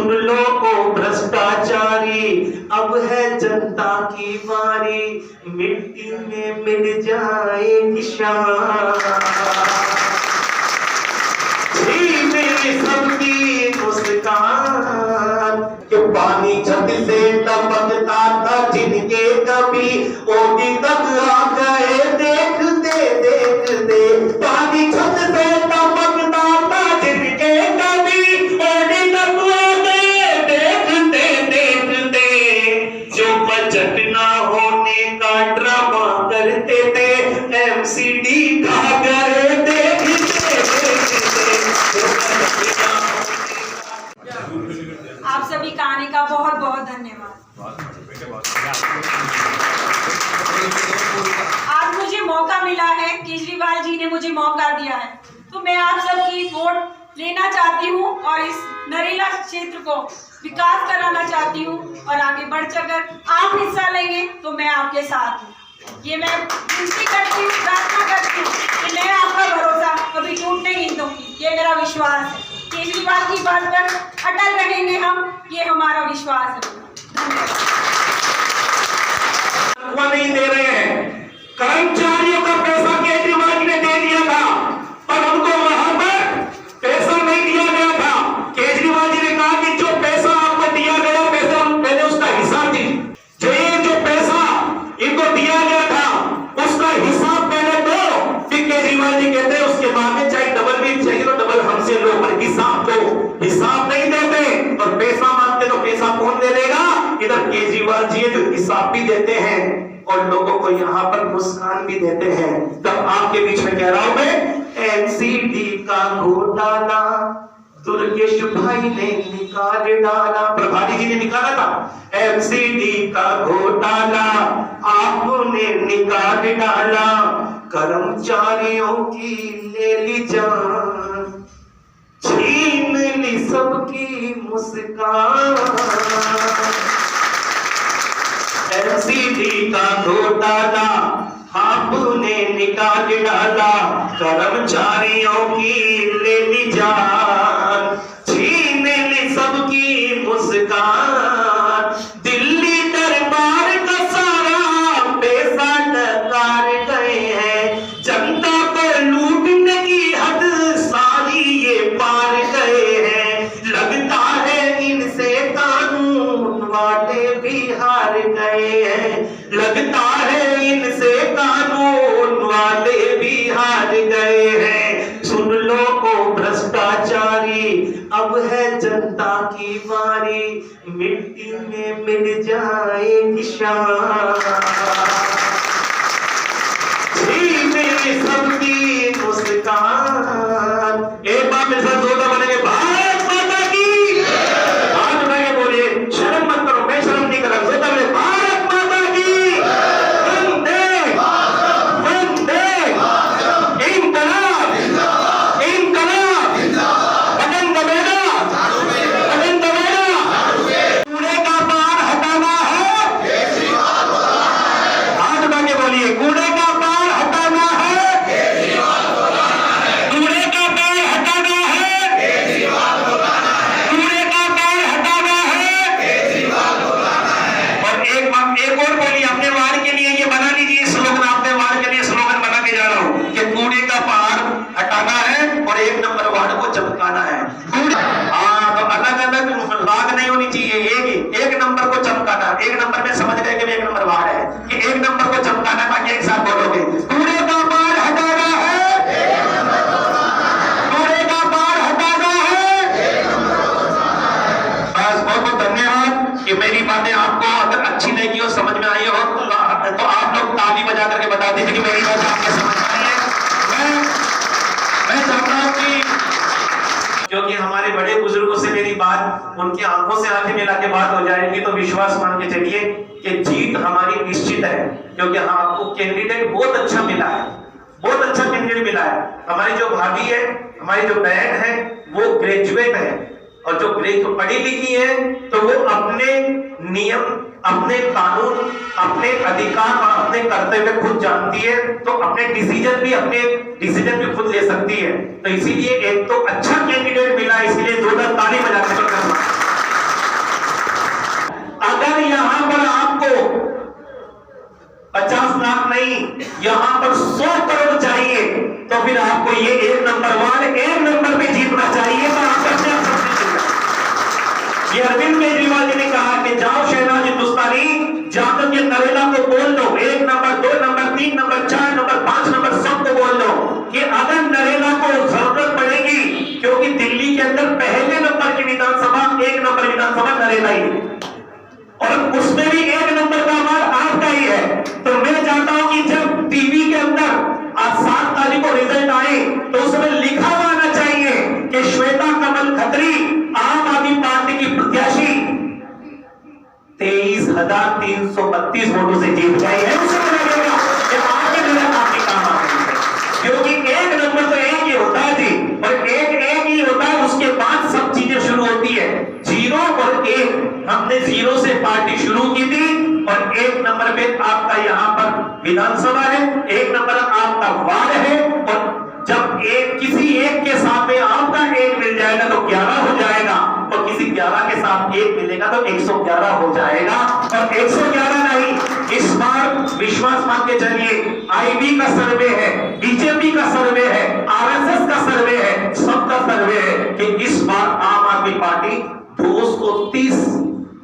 सुन लो ओ भ्रष्टाचारी, अब है जनता की बारी, मिट्टी में मिल जाए निशान, सबकी मुस्कान। कि पानी छत से टपकता था जिनके कभी ओटी तक आ गए देखते देखते, पानी छत से टपकता था जिनके कभी ओटी तक आ गए देखते देखते, जो बजट ना होने का ड्रामा करते थे एमसीडी खा गए देखते आप सभी का आने का बहुत बहुत धन्यवाद। आज मुझे मौका मिला है, केजरीवाल जी ने मुझे मौका दिया है, तो मैं आप सबकी वोट लेना चाहती हूँ और इस नरेला क्षेत्र को विकास कराना चाहती हूँ और आगे बढ़ चढ़कर आप हिस्सा लेंगे तो मैं आपके साथ हूँ। ये मैं विनती करती हूँ, प्रार्थना करती हूँ कि मैं आपका भरोसा कभी टूटने नहीं दूंगी, ये मेरा विश्वास है। केजरीवाल की बात पर अटल रहेंगे हम, ये हमारा विश्वास है। धन्यवाद। नहीं दे रहे हैं, कर्मचारियों का पैसा केजरीवाल जी ने दे दिया था, पर उनको वहां पर पैसा नहीं दिया गया था। केजरीवाल जी ने कहा कि जो पैसा आपको दिया गया पैसा पहले उसका हिसाब दीजिए, जो पैसा इनको दिया गया था उसका हिसाब पहले दो, फिर केजरीवाल जी कहते हैं उसके बाद में चाहे डबल भी चाहिए तो डबल हमसे लो, पर हिसाब दो। हिसाब नहीं देते और पैसा मांगते तो पैसा कौन दे देगा? इधर केजरीवाल जी जो हिसाब भी देते हैं और लोगों को यहाँ पर मुस्कान भी देते हैं। तब आपके बीच में कह रहा हूं मैं, एमसीडी का घोटाला दुर्गेश भाई ने निकाल डाला, प्रभारी जी ने निकाला था। एमसीडी का घोटाला आपने निकाल डाला, कर्मचारियों की ले ली जान, छीन ली सबकी मुस्कान। एमसीडी का घोटाला आपने निकाल डाला, कर्मचारियों की ले ली जान, छीन ली सबकी मुस्कान। दिल्ली दरबार का सारा पैसा डकार गए हैं, जनता पर लूटने की हद सारी ये पार गए हैं। लगता है इनसे कानून वाले भी हार गए हैं, लगता है इनसे कानून वाले भी हार गए हैं। सुन लो ओ भ्रष्टाचारी, अब है जनता की बारी, मिट्टी में मिल जाए निशान, सबकी मुस्कान। एक बार मेरे साथ जोरदार बनेंगे, भारत माता की, हाथ उठा के बोलिए, शर्म मत करो, मैं शर्म नहीं कर रहा, जोरदार बोलिए, भारत माता की, वंदे वंदे इंकलाब इंकलाब, बटन दबाना बटन दबाना। कूड़े का पार हटाना है, हाथ उठा के बोलिए, कूड़े का पार हटाना है, कूड़े का पार हटाना है, कूड़े का पार हटाना है। और एक और बोलिए, अपने वार्ड के लिए ये बना लीजिए स्लोगन, अपने वार्ड के लिए स्लोगन बना के जा रहा हूँ कि कूड़े का पार हटाना है और 1 नंबर वार्ड को चमकाना है। हाँ, तो अलग अलग राग नहीं होनी चाहिए, एक नंबर को चमकाना। 1 नंबर में समझ गए कि 1 नंबर वार्ड है कि 1 नंबर को चमकाना, बाकी एक साथ बोलोगे, कूड़े का पार हटाना है, कूड़े का पार हटाना है। बस, बहुत बहुत धन्यवाद। कि मेरी बातें आपको अगर अच्छी लगी हो, समझ में आई हो तो आप लोग ताली बजा करके बता दीजिए कि मेरी बात आपको समझ में आई है। मैं चाहता हूँ कि क्योंकि हमारे बड़े बुजुर्गों से मेरी बात उनकी आंखों से आंखें मिला के बात हो जाएगी, तो विश्वास मान के चलिए कि जीत हमारी निश्चित है, क्योंकि हाँ, आपको कैंडिडेट बहुत अच्छा मिला है, बहुत अच्छा कैंडिडेट मिला है। हमारी जो भाभी है, हमारी जो बहन है, वो ग्रेजुएट है और जो पढ़ी लिखी है, तो वो अपने नियम, अपने कानून, अपने अधिकार और अपने कर्तव्य खुद जानती है, तो अपने डिसीजन भी खुद ले सकती है। तो इसीलिए एक तो अच्छा कैंडिडेट मिला, इसलिए जोरदार ताली बजा के ये अरविंद केजरीवाल जी ने कहा कि जाओ शहनाज हिंदुस्तानी, जाकर के नरेला को बोल दो, 1 number 2 number 3 number 4 number 5 number सबको बोल दो कि अगर नरेला को जरूरत पड़ेगी, क्योंकि दिल्ली के अंदर पहले नंबर की विधानसभा 1 नंबर विधानसभा नरेला ही है और उसमें भी 1 नंबर का अवार्ड आपका ही है। तो मैं चाहता हूं कि जब टीवी के अंदर आज 7 तारीख को रिजल्ट आए तो उसमें लिखा हुआ आना चाहिए कि श्वेता कमल खत्री आम आदमी पार्टी की प्रत्याशी 23,332 वोटों से जीत गई है। उसे लगेगा कि आपके रिजल्ट आपके काम आ रही है, क्योंकि 1 नंबर तो एक ही होता है जी, और एक ही होता है, उसके बाद सब चीजें शुरू होती है। 0 और 1, हमने 0 से पार्टी शुरू की थी और 1 नंबर पे आपका यहाँ पर विधानसभा है, 1 नंबर आपका वार्ड है, और जब किसी एक के साथ में आपका 1 मिल जाएगा तो 11 हो जाएगा, और किसी 11 के साथ 1 मिलेगा तो 111 हो जाएगा। और 111 नहीं, इस बार विश्वास मान के चलिए, आईबी का सर्वे है, बीजेपी का सर्वे है, आरएसएस का सर्वे है, सबका सर्वे है कि इस बार आम आदमी पार्टी 230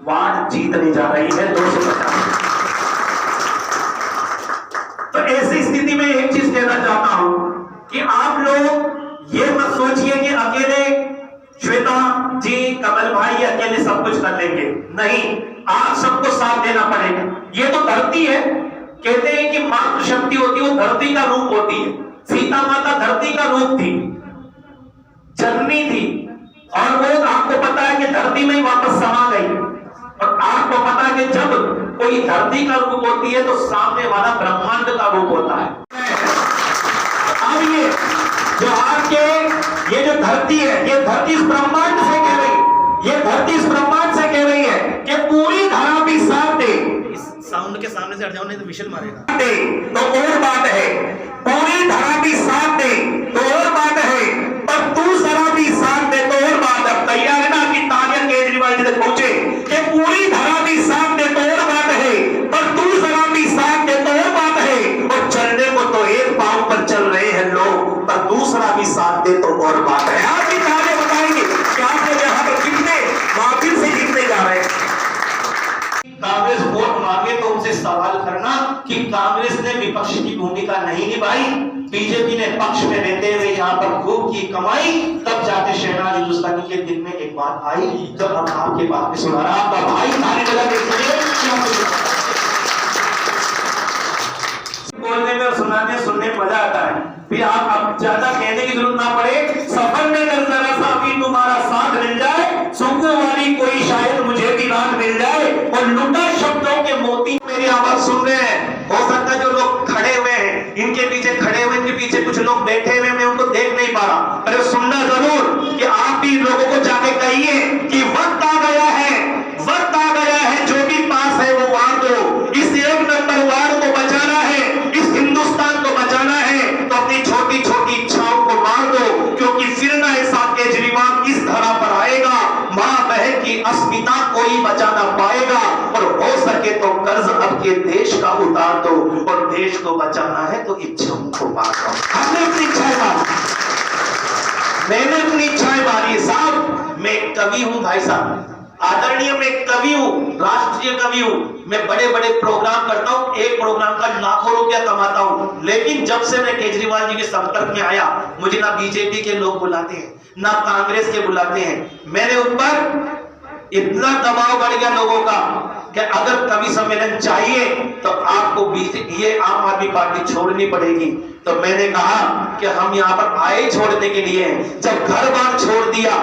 वार्ड जीतने जा रही है, 250। तो ऐसी स्थिति में एक चीज कहना चाहता हूं कि आप लोग ये मत सोचिए कि अकेले श्वेता जी, कमल भाई अकेले सब कुछ कर लेंगे, नहीं, आप सबको साथ देना पड़ेगा। ये तो धरती है, कहते हैं कि मातृशक्ति होती है, वो धरती का रूप होती है। सीता माता धरती का रूप थी, जननी थी, और वो आपको पता है कि धरती में ही वापस समा गई। और आपको पता है कि जब कोई धरती का रूप होती है तो सामने वाला ब्रह्मांड का रूप होता है। अब ये जो आपके ये जो धरती है, ये धरती इस ब्रह्मांड से कह रही है, ये धरती इस ब्रह्मांड से कह रही है कि पूरी धरा भी साथ दे। इस साउंड के सामने से हट जाओ नहीं तो विशल मारेगा। दे तो और बात है, पूरी धरा भी साथ दे तो और बात है, पर तू जरा भी साथ दे तो और बात है। तैयार है ना कि तालियां केजरीवाल जी तक पहुंचे कि पूरी धरा भी साथ दे तो और बात है, पर तू जरा भी साथ दे तो और बात है। और चलने को तो एक पांव पर चल रहे हैं लोग, पर दूसरा भी साथ दे तो और बात है। आप भी तालियां बताएंगे कि आप लोग यहाँ पर कितने मार्जिन से जीतने जा रहे हैं। कांग्रेस वोट मांगे तो उनसे सवाल करना कि कांग्रेस ने विपक्ष की भूमिका नहीं निभाई, बीजेपी ने पक्ष में रहते हुए यहाँ पर खूब की कमाई, तब जाके शहनाज हिंदुस्तानी के दिल में एक बात आई, जब हम आपके बात में सुना रहा आपका भाई ताने लगा बोलने में और सुनने में मजा आता है। फिर आप अब ज्यादा कहने की जरूरत ना पड़े, सफर में अगर जरा सा भी तुम्हारा साथ मिल जाए, सुकून वाली कोई शायद मुझे भी रात मिल जाए, और लुटा शब्दों के मोती। मेरी आवाज सुन रहे हैं, हो सकता है जो लोग खड़े हुए हैं, इनके पीछे खड़े हुए, इनके पीछे कुछ लोग बैठे हुए, मैं उनको देख नहीं पा रहा, पर सुनना जरूर कि आप भी लोगों को जाके कहिए कि वक्त आ गया है, वक्त आ गया है, जो भी पास है वो वार दो। इस 1 नंबर वार्ड को बचाना है, इस हिंदुस्तान को बचाना है, तो अपनी छोटी छोटी इच्छाओं को मार दो, क्योंकि फिर ना ऐसा केजरीवाल इस धरा पर आएगा, मां बहन की अस्मिता कोई बचा ना पाएगा। और हो सके तो कर्ज अब के देश का उतार दो, और देश को बचाना है तो इच्छाओं को मार दो। हमने अपनी इच्छाएं मारी, मैंने अपनी इच्छाएं मारी। साहब मैं कवि हूं भाई साहब, आदरणीय मैं कवि हूं, राष्ट्रीय कवि हूं, मैं बड़े बड़े प्रोग्राम करता हूं, एक प्रोग्राम का लाखों रुपया कमाता हूं, लेकिन जब से मैं केजरीवाल जी के संपर्क में आया, मुझे ना बीजेपी के लोग बुलाते हैं, ना कांग्रेस के बुलाते हैं। मेरे ऊपर इतना दबाव बढ़ गया लोगों का कि अगर कवि सम्मेलन चाहिए तो आपको ये आम आदमी पार्टी छोड़नी पड़ेगी। तो मैंने कहा कि हम यहाँ पर आए छोड़ने के लिए, जब घर बार छोड़ दिया,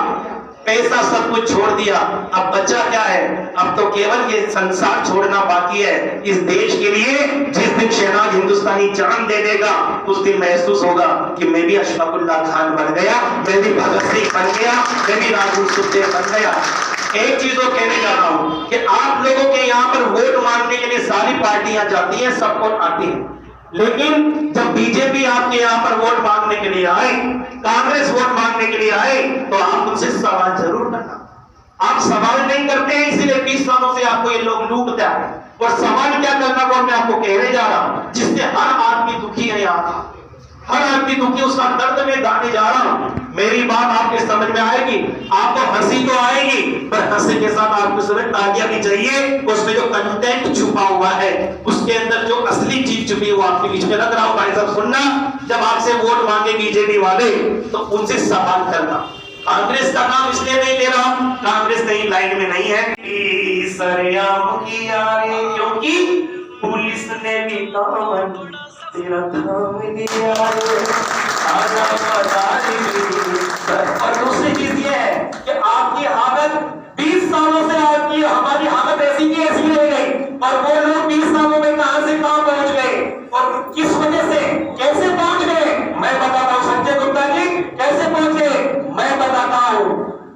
पैसा सब कुछ छोड़ दिया, अब बचा क्या है? अब तो केवल ये संसार छोड़ना बाकी है इस देश के लिए। जिस दिन शहनाज हिंदुस्तानी जान दे देगा, उस दिन महसूस होगा कि मैं भी अशफाकुल्लाह खान बन गया, मैं भी भगत सिंह बन गया, मैं भी राजू सुखदेव बन गया। एक चीज और कहने जा रहा हूं कि आप लोगों के यहाँ पर वोट मांगने के लिए सारी पार्टियां जाती हैं, सब वोट आती हैं, लेकिन जब बीजेपी आपके यहाँ पर वोट मांगने के लिए आए, कांग्रेस वोट मांगने के लिए आए, तो आप उनसे सवाल जरूर करना। आप सवाल नहीं करते हैं, इसीलिए 20 सालों से आपको ये लोग लूटते हैं। और सवाल क्या करना वो मैं आपको कहने जा रहा हूं, जिससे हर आदमी दुखी है यहाँ का, हर आदमी दुखी, उसका दर्द में गाने जा रहा हूं। मेरी बात आपके समझ में आएगी, आपको हंसी तो आएगी, पर हंसने के साथ आपको समय तालियां भी चाहिए। उसमें जो कंटेंट छुपा हुआ है, उसके अंदर जो असली चीज छुपी है वो आपके बीच में रख रहा हूं। भाई साहब सुनना, जब आपसे वोट मांगे बीजेपी वाले तो उनसे सवाल करना। कांग्रेस का नाम इसलिए नहीं ले रहा, कांग्रेस कहीं लाइन में नहीं है सरेआम किया रे, क्योंकि पुलिस ने भी दामन तेरा थाम लिया रे। और दूसरी चीज ये है कि आपकी हालत 20 सालों से आपकी हमारी हालत ऐसी की ऐसी रह गई, और वो लोग 20 सालों में कहां से कहां पहुंच गए और किस वजह से कैसे पहुंच गए मैं बताता हूं। संजय गुप्ता जी कैसे पहुंचे मैं बताता हूं,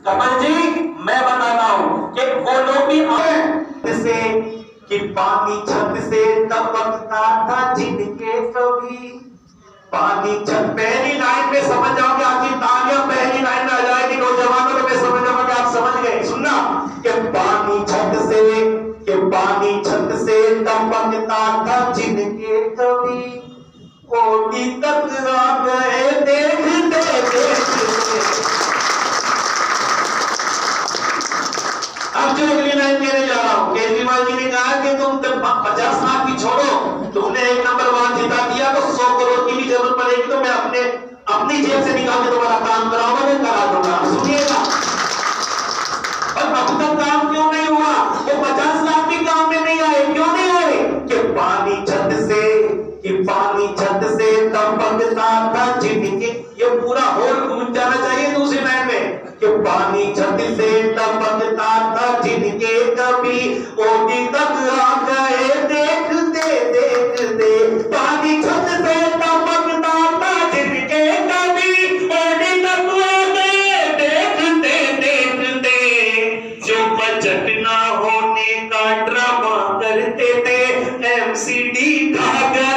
कमल जी मैं बताता हूं कि वो लोग भी से कि पानी छत से टपकता था जिनके कभी पानी छत। पहली लाइन में समझ जाओगे, आपकी तालियां पहली लाइन में आ जाएगी नौजवानों को, मैं समझ जाऊंगा कि आप समझ गए। सुनना कि पानी छत से टपकता था जिनके कभी कोटी तक आ गए देखते अब जो अगली लाइन कहने जा रहा हूं, केजरीवाल जी ने कहा कि तुम 50 लाख की छोड़ो, तुमने 1 नंबर वहां जिता दिया तो 100 करोड़ की भी जरूरत पड़ेगी तो मैं अपनी जेब से निकाल के तुम्हारा काम कराऊंगा, मैं करा दूंगा। सुनिएगा, और अब तक काम क्यों नहीं हुआ? वो 50 लाख भी काम में नहीं आए। क्यों नहीं आए? कि पानी छत से टपकता था जिनके, ये पूरा होल घूम जाना चाहिए दूसरी लाइन में कि पानी छत से टपकता था जिनके कभी ओटी तक आ गए देखते पानी छत से टपकता था जिनके कभी ओटी तक आ गए देखते जो बजट ना होने का ड्रामा करते थे एमसीडी खा गए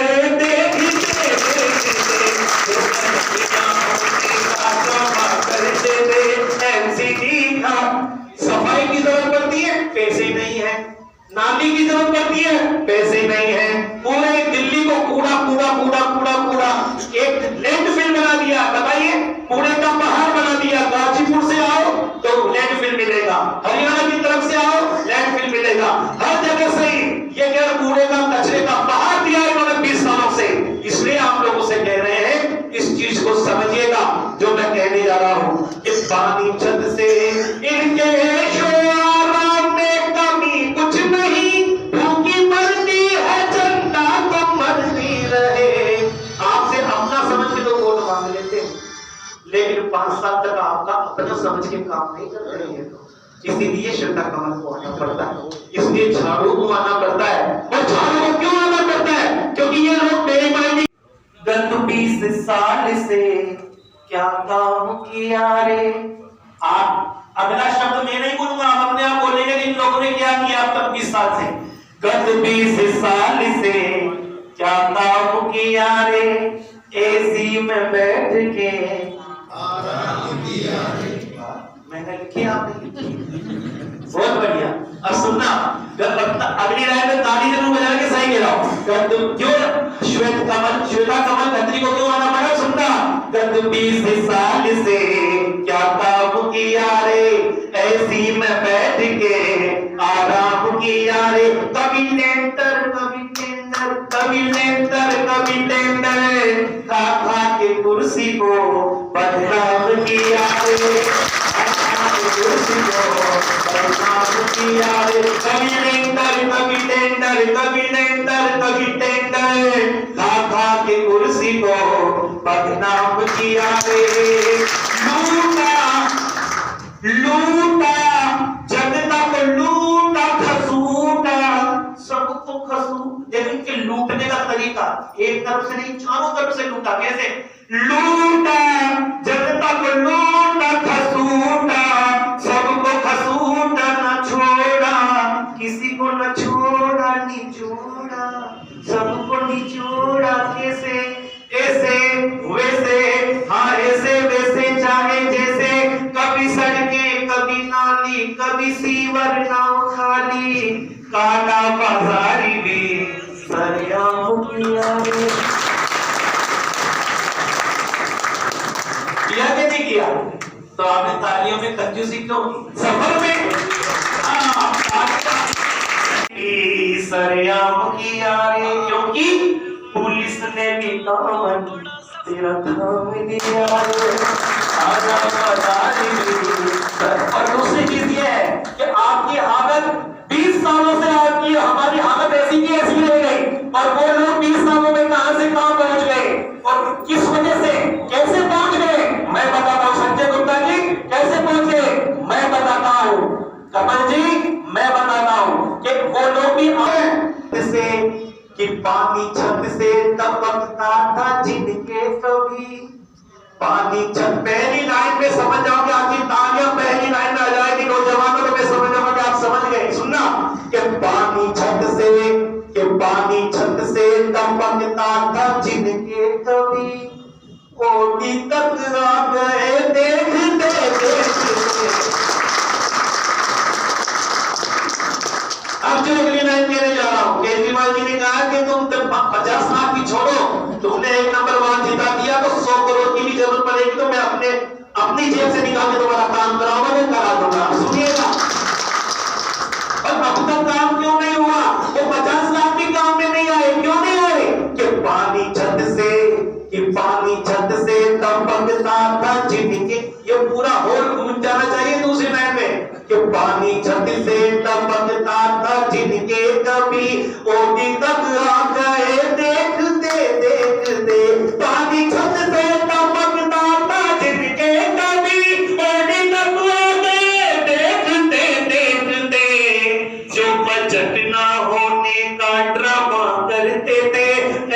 सफाई की जरूरत पड़ती है, पैसे नहीं है। नाली की जरूरत पड़ती है, पैसे नहीं है। पूरे दिल्ली को कूड़ा एक लैंडफिल बना दिया। बताइए, कूड़े का पहाड़ बना दिया। गाजीपुर से आओ तो लैंडफिल मिलेगा, हरियाणा की तरफ से आओ लैंडफिल मिलेगा, हर जगह से ये क्या कूड़े का कचरे का पहाड़ दिया है उन्होंने 20 सालों से। इसलिए आप लोगों से कह रहे हैं, इस चीज को समझिएगा जो मैं कहने जा रहा हूं। इस पानी छत से इनके आराम में कमी कुछ नहीं, भूखी मरती है जनता को मरती रहे। आपसे अपना समझ के तो वोट मांग लेते हैं, लेकिन 5 साल तक आपका अपना समझ के काम नहीं कर रहे हैं। इसीलिए श्रद्धा कमल को आना पड़ता है, इसलिए झाड़ू को आना पड़ता है। और झाड़ू को क्यों आना पड़ता है? क्योंकि ये लोग मेरी मायने गत 20 साल से क्या काम किया रे। आप अगला शब्द मैं नहीं बोलूंगा, आप अपने आप बोलेंगे इन लोगों ने क्या किया अब तक 20 साल से। गत 20 साल से क्या काम किया रे, एसी में बैठ के आराम किया रे। मैंने लिखी आपने बहुत बढ़िया। अब सुनना, अगली लाइन में ताली जरूर बजा के सही कह रहा हूं। क्यों श्वेता कमल खत्री को क्यों आना पड़ा? सुनना, गत 20 साल से क्या काम किया रे, ऐसी में बैठ के आराम किया रे। कभी टेंडर खा के कुर्सी को बदनाम किया रे, कुर्सी को बदनाम किया रे। कभी टेंडर खा के कुर्सी को बदनाम किया रे। लूटा जनता को लूटा खसूटा सबको लेकिन के लूटने का तरीका एक तरफ से नहीं, चारों तरफ से लूटा। कैसे लूटा? जनता को लूटा खसूटा सबको खसूटा, न छोड़ा किसी को, न छोड़ा निचोड़ा सबको निचोड़ा। कैसे? ऐसे वैसे, हाँ ऐसे वैसे चाहे जैसे, कभी सड़कें कभी नाली कभी सीवर नाव खाली, काला बाजारी भी सरेआम किया रे। किया कि नहीं किया? तो आपने तालियों में कंजूसी क्यों? सफर में सरेआम किया रे, क्योंकि पुलिस ने भी दामन तेरा थाम दिया रे। आजा बता रे। और दूसरी चीज ये है कि आपकी हालत 20 सालों से आपकी हमारी हालत ऐसी की ऐसी रह गई, और वो लोग 20 सालों में कहां से कहां पहुंच गए और किस वजह से कैसे पहुंच गए, मैं बताता हूं। संजय गुप्ता जी कैसे पहुंचे मैं बताता हूं, कमल जी मैं बताता हूं कि वो लोग भी आए से कि पानी छत से टपकता था जिनके कभी पानी छत। पहली लाइन में समझ जाओगे, आपकी तालियां पहली लाइन में आ जाएगी नौजवानों को, मैं समझ जाऊंगा कि आप समझ गए। सुनना कि पानी छत से टपकता था जिनके कभी ओटी तक आ गए देखते अब जो अगली लाइन कहने जा रहा हूं, केजरीवाल जी ने कहा कि तुम 50 लाख की छोड़ो, तुमने 1 नंबर वहां जिता दिया तो 100 करोड़ की भी जरूरत पड़ेगी तो मैं अपनी जेब से निकाल के तुम्हारा काम कराऊंगा, वो करा दूंगा। सुनिएगा, और अब तक काम क्यों नहीं हुआ? वो 50 लाख भी काम में नहीं आए। क्यों नहीं आए? कि पानी छत से टपकता था जिनके, ये पूरा होल गूंज जाना चाहिए दूसरी लाइन में कि पानी छत से टपकता था जिनके कभी ओटी तक आ गए देखते पानी छत से टपकता था जिनके कभी ओटी तक आ गए देखते जो बजट ना होने का ड्रामा करते थे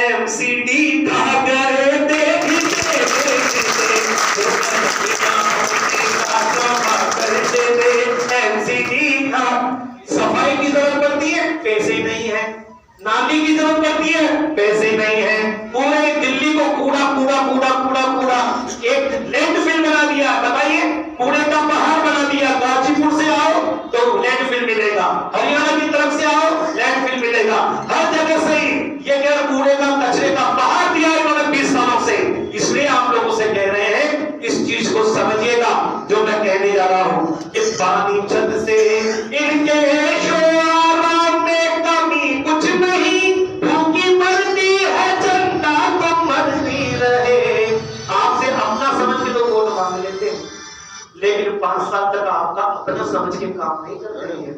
एमसीडी खा गए सफाई की जरूरत पड़ती है, पैसे नहीं है। नाली की जरूरत पड़ती है, पैसे नहीं है। पूरे दिल्ली को कूड़ा एक लैंडफिल बना दिया। बताइए, कूड़े का पहाड़ बना दिया। गाजीपुर से आओ तो लैंडफिल मिलेगा, हरियाणा की तरफ से आओ लैंडफिल मिलेगा, हर जगह से ये क्या कूड़े का कचरे का पहाड़ दिया इन्होंने 20 सालों से। इसलिए आप लोगों से कह रहे हैं इस चीज को समझिएगा जो मैं कहने जा रहा हूं कि पानी छत से इनके शोराम में कमी कुछ नहीं, भूखी मरती है जनता तो मरती रहे। आपसे अपना समझ के तो वोट मांग लेते हैं, लेकिन 5 साल तक आपका अपना समझ के काम नहीं कर रहे हैं,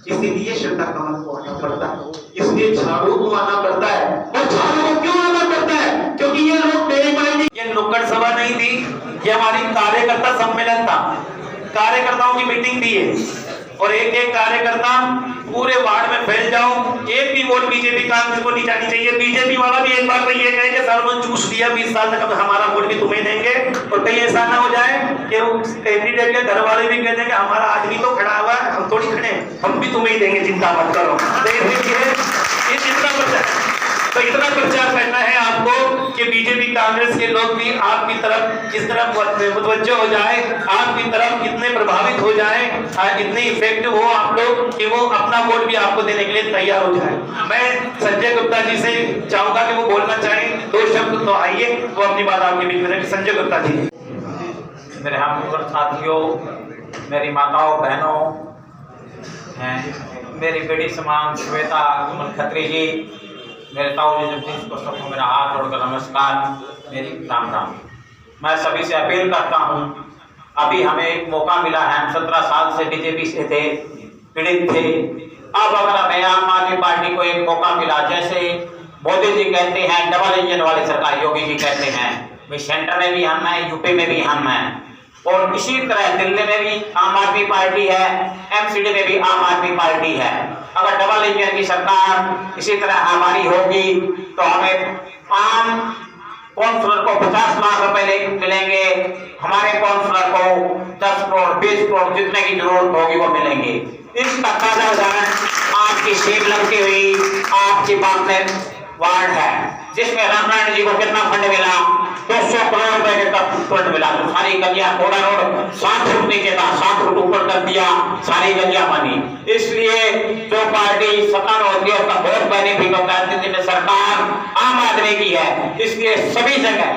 इसीलिए श्रद्धा कमल को आना पड़ता है, इसलिए झाड़ू को आना पड़ता है। और झाड़ू को क्यों आना पड़ता है? क्योंकि ये लोग बेईमानी, ये नुक्कड़ सभा नहीं थी, ये हमारी कार्यकर्ता सम्मेलन था। कार्यकर्ताओं की मीटिंग थी और एक कार्यकर्ता पूरे वार्ड में फैल जाओ, एक भी वोट बीजेपी कांग्रेस को नहीं जानी चाहिए। बीजेपी वाला भी एक बार तो ये कहे कि सर चूस लिया 20 साल तक, अब हमारा वोट भी तुम्हें देंगे। और कहीं ऐसा ना हो जाए कि वो कैंडिडेट के घर वाले भी कहते हैं कि हमारा आदमी तो खड़ा हुआ है, हम थोड़ी खड़े हैं, हम भी तुम्हें ही देंगे, चिंता मत करो। तो इतना प्रचार करना है आपको कि बीजेपी कांग्रेस के लोग भी आपकी तरफ किस तरह मुतवज्जो हो जाए, आपकी तरफ कितने प्रभावित हो जाए, इतने इफेक्टिव हो आप लोग कि वो अपना वोट भी आपको देने के लिए तैयार हो जाए। मैं संजय गुप्ता जी से चाहूंगा कि वो बोलना चाहें 2 शब्द, तो आइए वो अपनी बात आपके बीच में। संजय गुप्ता जी। मेरे हमनगर साथियों, मेरी माताओं बहनों, मेरी बेटी समान श्वेता कमल खत्री जी, मेरे ताऊ जी जगदीश को सबको मेरा हाथ जोड़कर नमस्कार, मेरी राम राम। मैं सभी से अपील करता हूं, अभी हमें एक मौका मिला है, हम 17 साल से बीजेपी से थे, पीड़ित थे। अब अगर हमें आम आदमी पार्टी को एक मौका मिला, जैसे मोदी जी कहते हैं डबल इंजन वाली सरकार, योगी जी कहते हैं भाई सेंटर में भी हम हैं, यूपी में भी हम हैं, और इसी तरह दिल्ली में भी आम आदमी पार्टी है, एमसीडी में भी आम आदमी पार्टी है। अगर डबल इंजन की सरकार इसी तरह हमारी होगी तो हमें आम काउंसलर को 50 लाख रुपए मिलेंगे, हमारे काउंसलर को 10 करोड़ 20 करोड़ जितने की जरूरत होगी वो मिलेंगे। इसका ताजा उदाहरण आपकी सेब लगती हुई आपकी बागनेर वार्ड है, जिसमें रामनारायण जी को कितना फंड मिला, 200 करोड़ रुपए का फंड मिला। तो सारी गलियां, कोड़ा रोड 7 फुट नीचे था, 7 फुट ऊपर कर दिया, सारी गलियां बनी। इसलिए जो पार्टी सत्ता में होती है उसका बहुत बेनिफिट होता है, जिसमें सरकार आम आदमी की है। इसलिए सभी जगह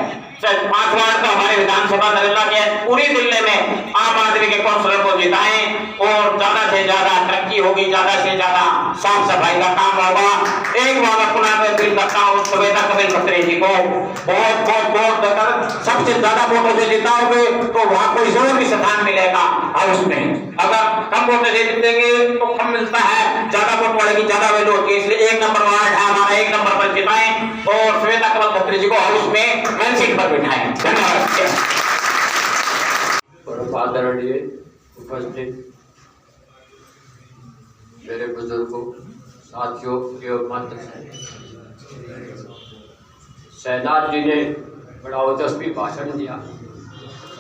5 वार्ड का हमारे विधानसभा नरेला के पूरी दिल्ली में आम आदमी के काउंसलर को जिताएं और ज्यादा से ज्यादा तरक्की होगी, ज्यादा से ज्यादा साफ सफाई का काम होगा। एक बार पुनः मैं अपील करता हूँ श्वेता कमल खत्री जी को बहुत बहुत वोट देकर सबसे ज्यादा वोटों से जिताओगे तो वहाँ कोई जरूर भी स्थान मिलेगा हाउस में। अगर कम वोटों से जीतेंगे तो कम मिलता है, ज्यादा वोट पड़ेगी ज्यादा वैल्यू होती है। इसलिए 1 नंबर वार्ड है हमारा, 1 नंबर पर जिताएं और श्वेता कमल खत्री जी को हाउस में मेन सीट पर बिठाएं। धन्यवाद। आदरणीय उपस्थित मेरे बुजुर्गों, साथियों एवं मंत्र शहनाज जी ने बड़ा ओजस्वी भाषण दिया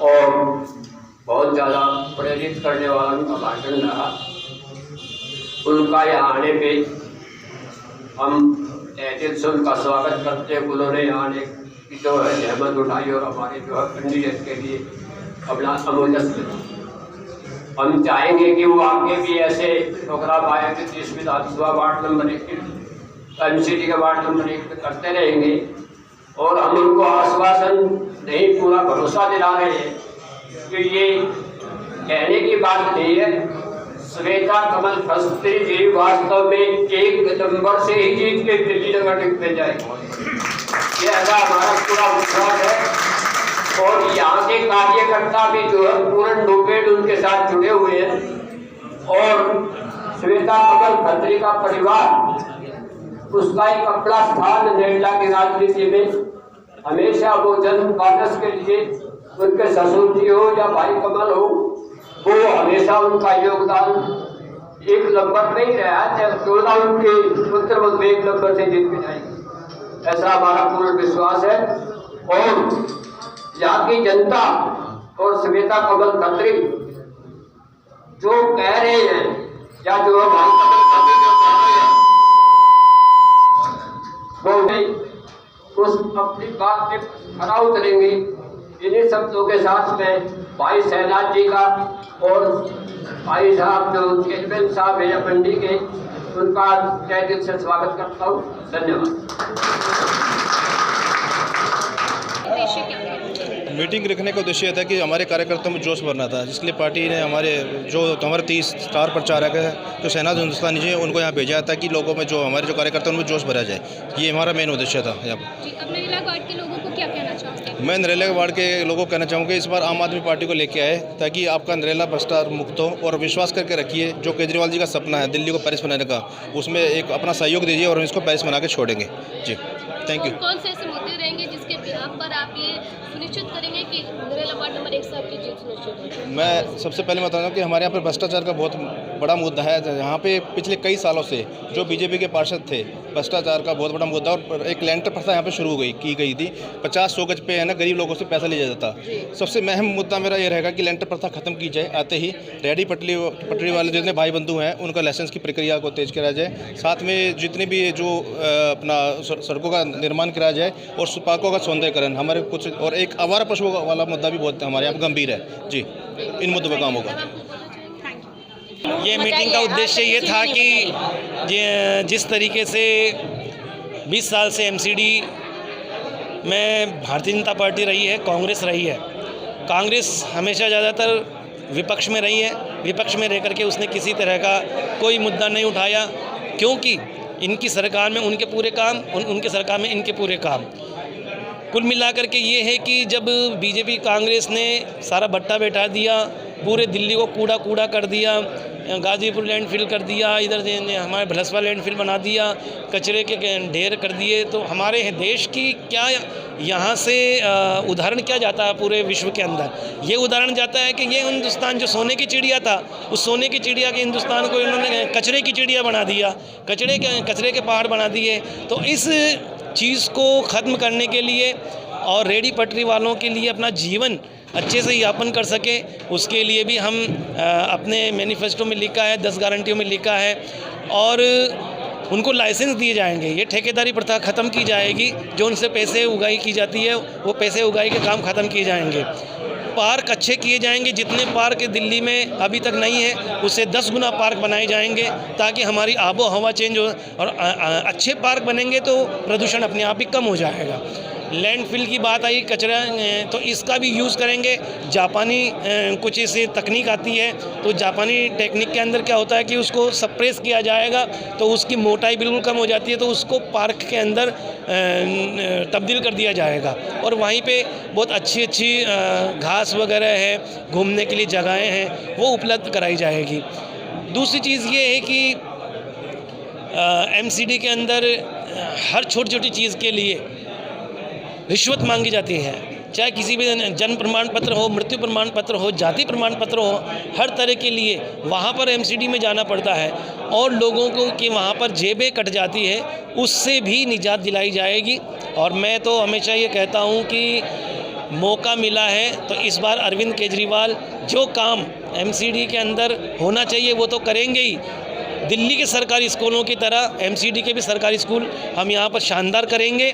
और बहुत ज़्यादा प्रेरित करने वाला उनका भाषण रहा। उनका यहाँ आने पे हम दिल से उनका स्वागत करते हैं। उन्होंने यहाँ आने की जो है जहमत उठाई और हमारे जो है पंडित के लिए अपना अमूल्य हम चाहेंगे कि वो आगे भी ऐसे प्रोग्राम आयोजित 30 विधानसभा वार्ड नंबर 1 एमसीडी के वार्ड नंबर 1 पे करते रहेंगे और हम उनको आश्वासन नहीं पूरा भरोसा दिला रहे हैं कि ये कहने की बात नहीं है। श्वेता कमल खत्री जी वास्तव में 1 नंबर से ही जीत के दिल्ली नगर में जाएगी, ये ऐसा हमारा पूरा विश्वास है। और यहाँ के कार्यकर्ता भी जो है पूर्ण रूपेण उनके साथ जुड़े हुए हैं और श्वेता कमल खत्री का परिवार उसका एक अपना स्थान नेरला की राजनीति में हमेशा वो जन कांग्रेस के लिए उनके ससुर जी हो या भाई कमल हो, वो हमेशा उनका योगदान 1 नंबर में ही रहा है। क्यों उनके पुत्र वो 1 नंबर से जीत के जाएंगे, ऐसा हमारा पूर्ण विश्वास है। और यहाँ की जनता और श्वेता कमल खत्री जो कह रहे हैं या जो भाई कमल खत्री जो कह रहे हैं वो नहीं उस अपनी बात पे खरा उतरेंगे। इन्हीं शब्दों के साथ में भाई शहनाज जी का और भाई साहब जो चेयरमैन साहब है मंडी के, उनका तहे दिल से स्वागत करता हूँ। धन्यवाद। मीटिंग रखने का उद्देश्य था कि हमारे कार्यकर्ताओं में जोश भरना था, जिसके लिए पार्टी ने हमारे 30 स्टार प्रचारक है जो शहनाज हिंदुस्तानी जी है उनको यहाँ भेजा ताकि लोगों में जो हमारे जो कार्यकर्ता उनमें जोश भरा जाए। ये हमारा मेन उद्देश्य था। यहाँ अब नरेला वार्ड के लोगों को क्या कहना चाहते? मैं नरेला वार्ड के लोगों को कहना चाहूँगा इस बार आम आदमी पार्टी को लेके आए ताकि आपका नरेला भ्रष्टाचार मुक्त हो और विश्वास करके रखिए। जो केजरीवाल जी का सपना है दिल्ली को पेरिस बनाने का, उसमें एक अपना सहयोग दीजिए और इसको पेरिस बना के छोड़ेंगे। जी थैंक यू। कौन से ऐसे मुद्दे रहेंगे जिसके बिहाफ पर आप ये सुनिश्चित करेंगे कि नरेला वार्ड नंबर 1 से आपकी जीत सुनिश्चित हो? मैं सबसे पहले बता दूं कि हमारे यहाँ पर भ्रष्टाचार का बहुत बड़ा मुद्दा है। यहाँ पे पिछले कई सालों से जो बीजेपी के पार्षद थे, भ्रष्टाचार का बहुत बड़ा मुद्दा और एक लैंटर प्रथा यहाँ पे शुरू की गई थी। 50-100 गज पे है ना गरीब लोगों से पैसा लिया जाता। सबसे अहम मुद्दा मेरा ये रहेगा कि लैंटर प्रथा खत्म की जाए। आते ही रेहड़ी पटरी वाले जितने भाई बंधु हैं उनका लाइसेंस की प्रक्रिया को तेज कराया जाए। साथ में जितने भी जो अपना सड़कों का निर्माण कराया जाए और पार्कों का सौंदर्यकरण हमारे कुछ, और एक आवारा पशुओं वाला मुद्दा भी बहुत हमारे यहाँ गंभीर है। जी इन मुद्दों पर काम होगा। ये मीटिंग का उद्देश्य ये था कि जिस तरीके से 20 साल से एमसीडी में भारतीय जनता पार्टी रही है, कांग्रेस रही है। कांग्रेस हमेशा ज़्यादातर विपक्ष में रही है। विपक्ष में रह करके उसने किसी तरह का कोई मुद्दा नहीं उठाया, क्योंकि इनकी सरकार में उनके पूरे काम, उनके सरकार में इनके पूरे काम। कुल मिलाकर के ये है कि जब बीजेपी कांग्रेस ने सारा भट्टा बैठा दिया, पूरे दिल्ली को कूड़ा कूड़ा कर दिया, गाजीपुर लैंडफिल कर दिया, इधर से हमारे भलसवा लैंडफिल बना दिया, कचरे के ढेर कर दिए, तो हमारे देश की क्या यहाँ से उदाहरण क्या जाता है पूरे विश्व के अंदर? ये उदाहरण जाता है कि ये हिंदुस्तान जो सोने की चिड़िया था, उस सोने की चिड़िया के हिंदुस्तान को इन्होंने कचरे की चिड़िया बना दिया, कचरे के पहाड़ बना दिए। तो इस चीज़ को ख़त्म करने के लिए और रेहड़ी पटरी वालों के लिए अपना जीवन अच्छे से यापन कर सके, उसके लिए भी हम अपने मैनिफेस्टो में लिखा है, 10 गारंटियों में लिखा है, और उनको लाइसेंस दिए जाएंगे। ये ठेकेदारी प्रथा ख़त्म की जाएगी। जो उनसे पैसे उगाई की जाती है वो पैसे उगाई के काम ख़त्म किए जाएंगे। पार्क अच्छे किए जाएंगे। जितने पार्क दिल्ली में अभी तक नहीं है उससे 10 गुना पार्क बनाए जाएंगे, ताकि हमारी आबो हवा चेंज हो, और अच्छे पार्क बनेंगे तो प्रदूषण अपने आप ही कम हो जाएगा। लैंडफिल की बात आई कचरा, तो इसका भी यूज़ करेंगे। जापानी कुछ ऐसी तकनीक आती है, तो जापानी टेक्निक के अंदर क्या होता है कि उसको सप्रेस किया जाएगा तो उसकी मोटाई बिल्कुल कम हो जाती है, तो उसको पार्क के अंदर तब्दील कर दिया जाएगा और वहीं पे बहुत अच्छी अच्छी घास वगैरह है, घूमने के लिए जगहें हैं, वो उपलब्ध कराई जाएगी। दूसरी चीज़ ये है कि एमसीडी के अंदर हर छोटी छोटी चीज़ के लिए रिश्वत मांगी जाती है, चाहे किसी भी जन्म प्रमाण पत्र हो, मृत्यु प्रमाण पत्र हो, जाति प्रमाण पत्र हो, हर तरह के लिए वहाँ पर एमसीडी में जाना पड़ता है और लोगों को कि वहाँ पर जेबें कट जाती है, उससे भी निजात दिलाई जाएगी। और मैं तो हमेशा ये कहता हूँ कि मौका मिला है तो इस बार अरविंद केजरीवाल जो काम एमसीडी के अंदर होना चाहिए वो तो करेंगे ही। दिल्ली के सरकारी स्कूलों की तरह एमसीडी के भी सरकारी स्कूल हम यहाँ पर शानदार करेंगे,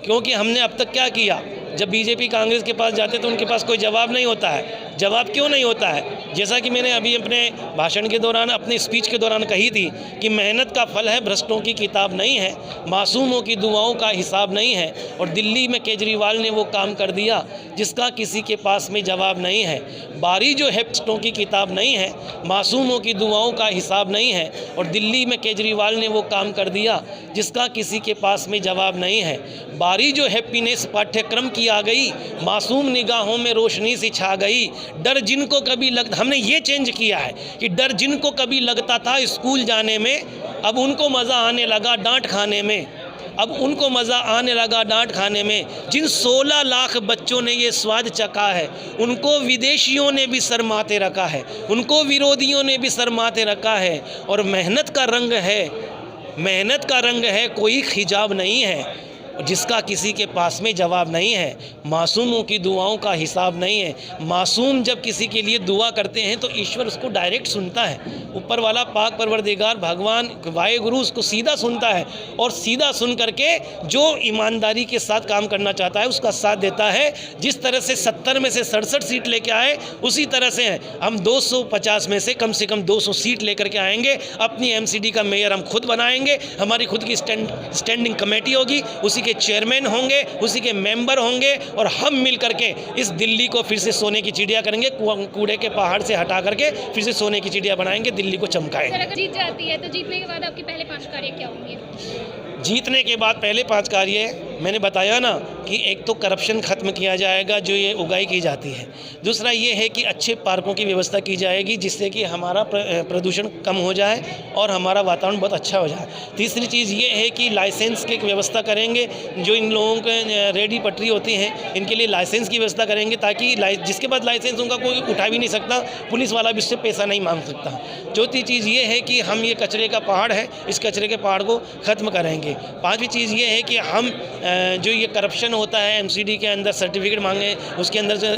क्योंकि हमने अब तक क्या किया, जब बीजेपी कांग्रेस के पास जाते तो उनके पास कोई जवाब नहीं होता है। जवाब क्यों नहीं होता है? जैसा कि मैंने अभी अपने भाषण के दौरान, अपने स्पीच के दौरान कही थी कि मेहनत का फल है, भ्रष्टों की किताब नहीं है, मासूमों की दुआओं का हिसाब नहीं है। और दिल्ली में केजरीवाल ने वो काम कर दिया जिसका किसी के पास में जवाब नहीं है। बारी जो है भ्रष्टों की किताब नहीं है, मासूमों की दुआओं का हिसाब नहीं है। और दिल्ली में केजरीवाल ने वो काम कर दिया जिसका किसी के पास में जवाब नहीं है। बारी जो हैप्पीनेस पाठ्यक्रम की आ गई, मासूम निगाहों में रोशनी सी छा गई। डर जिनको कभी हमने ये चेंज किया है कि डर जिनको कभी लगता था स्कूल जाने में, अब उनको मज़ा आने लगा डांट खाने में। अब उनको मज़ा आने लगा डांट खाने में। जिन 16 लाख बच्चों ने ये स्वाद चखा है, उनको विदेशियों ने भी शर्माते रखा है, उनको विरोधियों ने भी शर्माते रखा है। और मेहनत का रंग है, मेहनत का रंग है, कोई खिजाब नहीं है, जिसका किसी के पास में जवाब नहीं है। मासूमों की दुआओं का हिसाब नहीं है। मासूम जब किसी के लिए दुआ करते हैं तो ईश्वर उसको डायरेक्ट सुनता है। ऊपर वाला पाक परवरदिगार भगवान वाहेगुरु उसको सीधा सुनता है और सीधा सुन करके जो ईमानदारी के साथ काम करना चाहता है उसका साथ देता है। जिस तरह से 70 में से 67 सीट लेके आए, उसी तरह से हम 250 में से कम 200 सीट लेकर के आएंगे। अपनी एमसीडी का मेयर हम खुद बनाएंगे, हमारी खुद की स्टैंडिंग कमेटी होगी, उसी के चेयरमैन होंगे, उसी के मेंबर होंगे और हम मिल करके इस दिल्ली को फिर से सोने की चिड़िया करेंगे। कूड़े के पहाड़ से हटा करके फिर से सोने की चिड़िया बनाएंगे, दिल्ली को चमकाएंगे। अगर जीत जाती है तो जीतने के बाद आपके पहले 5 कार्य क्या होंगे? जीतने के बाद पहले 5 कार्य मैंने बताया ना कि एक तो करप्शन ख़त्म किया जाएगा जो ये उगाई की जाती है। दूसरा ये है कि अच्छे पार्कों की व्यवस्था की जाएगी जिससे कि हमारा प्रदूषण कम हो जाए और हमारा वातावरण बहुत अच्छा हो जाए। तीसरी चीज़ ये है कि लाइसेंस की व्यवस्था करेंगे। जो इन लोगों के रेडी पटरी होती हैं इनके लिए लाइसेंस की व्यवस्था करेंगे ताकि जिसके पास लाइसेंस उनका कोई उठा भी नहीं सकता, पुलिस वाला भी उससे पैसा नहीं मांग सकता। चौथी चीज़ ये है कि हम ये कचरे का पहाड़ है, इस कचरे के पहाड़ को ख़त्म करेंगे। पांचवी चीज़ ये है कि हम जो ये करप्शन होता है एमसीडी के अंदर सर्टिफिकेट मांगे, उसके अंदर जो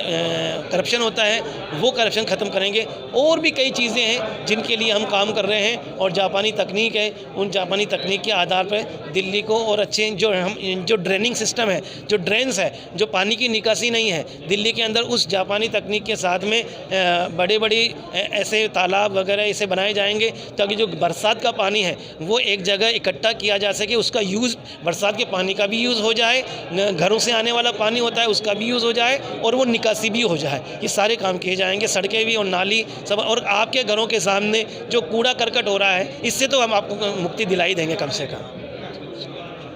करप्शन होता है वो करप्शन ख़त्म करेंगे। और भी कई चीज़ें हैं जिनके लिए हम काम कर रहे हैं और जापानी तकनीक है, उन जापानी तकनीक के आधार पर दिल्ली को और अच्छे जो ड्रेनिंग सिस्टम है, जो ड्रेन्स है, जो पानी की निकासी नहीं है दिल्ली के अंदर, उस जापानी तकनीक के साथ में बड़े बड़े ऐसे तालाब वगैरह ऐसे बनाए जाएंगे ताकि जो बरसात का पानी है वो एक जगह इकट्ठा किया जा सके, उसका यूज़ बरसात के पानी का भी यूज़ हो जाए, घरों से आने वाला पानी होता है उसका भी यूज़ हो जाए और वो निकासी भी हो जाए। ये सारे काम किए जाएंगे, सड़कें भी और नाली सब। और आपके घरों के सामने जो कूड़ा करकट हो रहा है इससे तो हम आपको मुक्ति दिलाई देंगे कम से कम।